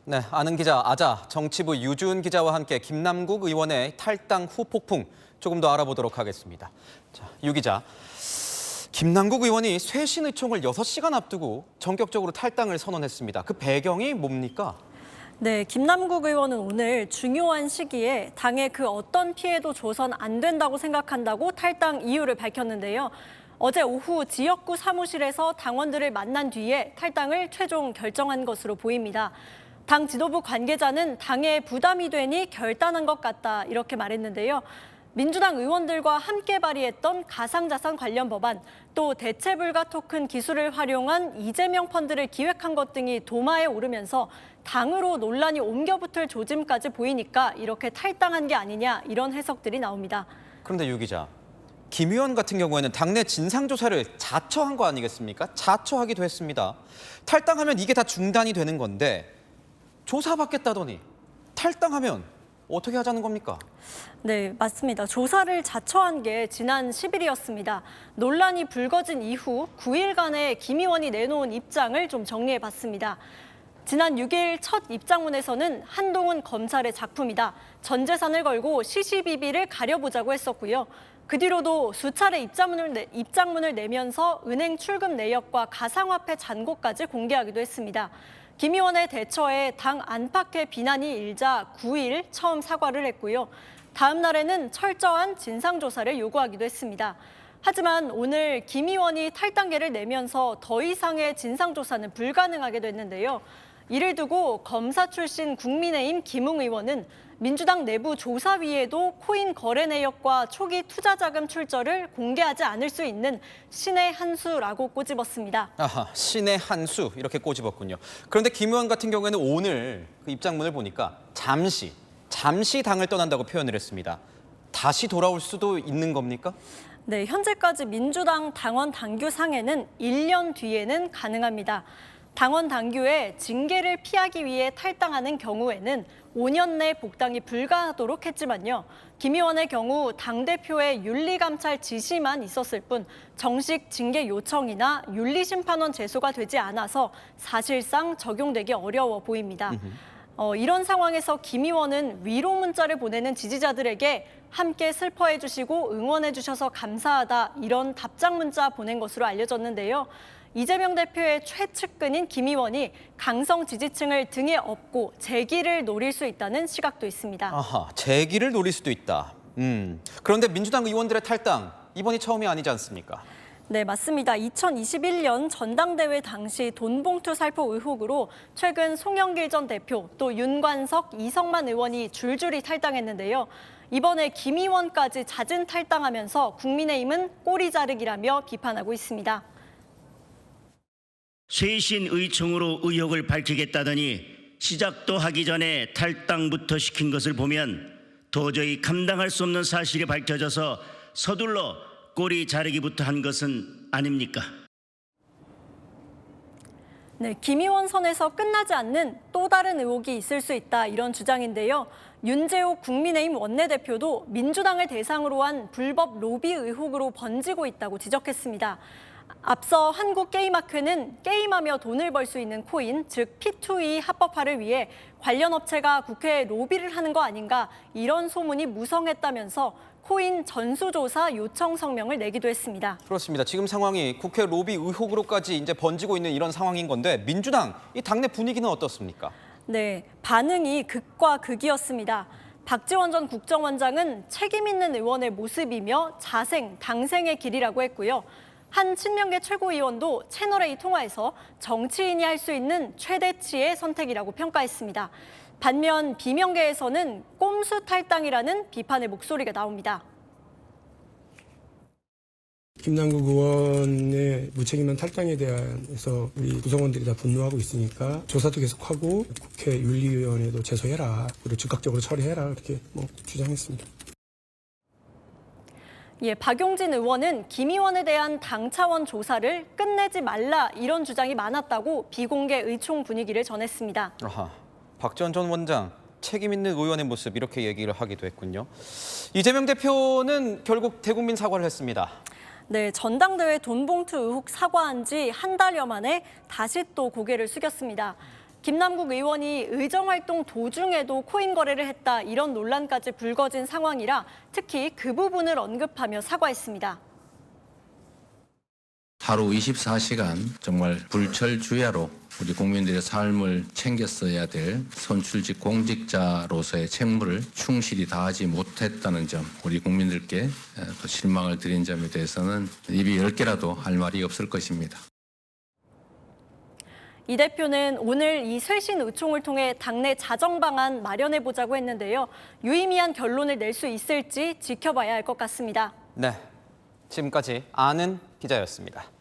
네, 아는 기자 아자 정치부 유준 기자와 함께 김남국 의원의 탈당 후 폭풍 조금 더 알아보도록 하겠습니다. 자, 유 기자, 김남국 의원이 쇄신의총을 6시간 앞두고 전격적으로 탈당을 선언했습니다. 그 배경이 뭡니까? 네, 김남국 의원은 오늘 중요한 시기에 당에 그 어떤 피해도 줘선 안 된다고 생각한다고 탈당 이유를 밝혔는데요. 어제 오후 지역구 사무실에서 당원들을 만난 뒤에 탈당을 최종 결정한 것으로 보입니다. 당 지도부 관계자는 당에 부담이 되니 결단한 것 같다 이렇게 말했는데요. 민주당 의원들과 함께 발의했던 가상자산 관련 법안, 또 대체불가 토큰 기술을 활용한 이재명 펀드를 기획한 것 등이 도마에 오르면서 당으로 논란이 옮겨붙을 조짐까지 보이니까 이렇게 탈당한 게 아니냐 이런 해석들이 나옵니다. 그런데 유 기자, 김 의원 같은 경우에는 당내 진상조사를 자처한 거 아니겠습니까? 자처하기도 했습니다. 탈당하면 이게 다 중단이 되는 건데 조사받겠다더니 탈당하면 어떻게 하자는 겁니까? 네, 맞습니다. 조사를 자처한 게 지난 10일이었습니다. 논란이 불거진 이후 9일간의 김 의원이 내놓은 입장을 좀 정리해봤습니다. 지난 6일 첫 입장문에서는 한동훈 검찰의 작품이다. 전 재산을 걸고 시시비비를 가려보자고 했었고요. 그 뒤로도 수차례 입장문을 내면서 은행 출금 내역과 가상화폐 잔고까지 공개하기도 했습니다. 김 의원의 대처에 당 안팎의 비난이 일자 9일 처음 사과를 했고요. 다음 날에는 철저한 진상조사를 요구하기도 했습니다. 하지만 오늘 김 의원이 탈당계를 내면서 더 이상의 진상조사는 불가능하게 됐는데요. 이를 두고 검사 출신 국민의힘 김웅 의원은 민주당 내부 조사위에도 코인 거래 내역과 초기 투자 자금 출처를 공개하지 않을 수 있는 신의 한 수라고 꼬집었습니다. 아하, 신의 한 수 이렇게 꼬집었군요. 그런데 김 의원 같은 경우에는 오늘 그 입장문을 보니까 잠시 당을 떠난다고 표현을 했습니다. 다시 돌아올 수도 있는 겁니까? 네, 현재까지 민주당 당원 당규 상해는 1년 뒤에는 가능합니다. 당원 당규에 징계를 피하기 위해 탈당하는 경우에는 5년 내 복당이 불가하도록 했지만요. 김 의원의 경우 당대표의 윤리감찰 지시만 있었을 뿐 정식 징계 요청이나 윤리심판원 제소가 되지 않아서 사실상 적용되기 어려워 보입니다. 이런 상황에서 김 의원은 위로 문자를 보내는 지지자들에게 함께 슬퍼해 주시고 응원해 주셔서 감사하다 이런 답장 문자 보낸 것으로 알려졌는데요. 이재명 대표의 최측근인 김 의원이 강성 지지층을 등에 업고 재기를 노릴 수 있다는 시각도 있습니다. 아하, 재기를 노릴 수도 있다. 그런데 민주당 의원들의 탈당, 이번이 처음이 아니지 않습니까? 네, 맞습니다. 2021년 전당대회 당시 돈봉투 살포 의혹으로 최근 송영길 전 대표, 또 윤관석, 이성만 의원이 줄줄이 탈당했는데요. 이번에 김 의원까지 잦은 탈당하면서 국민의힘은 꼬리 자르기라며 비판하고 있습니다. 쇄신의총으로 의혹을 밝히겠다더니 시작도 하기 전에 탈당부터 시킨 것을 보면 도저히 감당할 수 없는 사실이 밝혀져서 서둘러 꼬리 자르기부터 한 것은 아닙니까? 네, 김 의원 선에서 끝나지 않는 또 다른 의혹이 있을 수 있다 이런 주장인데요. 윤재옥 국민의힘 원내대표도 민주당을 대상으로 한 불법 로비 의혹으로 번지고 있다고 지적했습니다. 앞서 한국게임학회는 게임하며 돈을 벌 수 있는 코인, 즉 P2E 합법화를 위해 관련 업체가 국회에 로비를 하는 거 아닌가 이런 소문이 무성했다면서 코인 전수조사 요청 성명을 내기도 했습니다. 그렇습니다. 지금 상황이 국회 로비 의혹으로까지 이제 번지고 있는 이런 상황인 건데 민주당 이 당내 분위기는 어떻습니까? 네, 반응이 극과 극이었습니다. 박지원 전 국정원장은 책임 있는 의원의 모습이며 자생, 당생의 길이라고 했고요. 한 친명계 최고위원도 채널A 통화에서 정치인이 할 수 있는 최대치의 선택이라고 평가했습니다. 반면 비명계에서는 꼼수 탈당이라는 비판의 목소리가 나옵니다. 김남국 의원의 무책임한 탈당에 대해서 우리 구성원들이 다 분노하고 있으니까 조사도 계속하고 국회 윤리위원회도 제소해라. 그리고 즉각적으로 처리해라. 이렇게 주장했습니다. 예, 박용진 의원은 김 의원에 대한 당 차원 조사를 끝내지 말라 이런 주장이 많았다고 비공개 의총 분위기를 전했습니다. 아하, 박지원 전 원장 책임 있는 의원의 모습 이렇게 얘기를 하기도 했군요. 이재명 대표는 결국 대국민 사과를 했습니다. 네, 전당대회 돈봉투 의혹 사과한 지 한 달여 만에 다시 또 고개를 숙였습니다. 김남국 의원이 의정활동 도중에도 코인 거래를 했다 이런 논란까지 불거진 상황이라 특히 그 부분을 언급하며 사과했습니다. 하루 24시간 정말 불철주야로 우리 국민들의 삶을 챙겼어야 될 선출직 공직자로서의 책무를 충실히 다하지 못했다는 점, 우리 국민들께 또 실망을 드린 점에 대해서는 입이 10개라도 할 말이 없을 것입니다. 이 대표는 오늘 이 쇄신 의총을 통해 당내 자정 방안 마련해보자고 했는데요. 유의미한 결론을 낼 수 있을지 지켜봐야 할 것 같습니다. 네, 지금까지 아는 기자였습니다.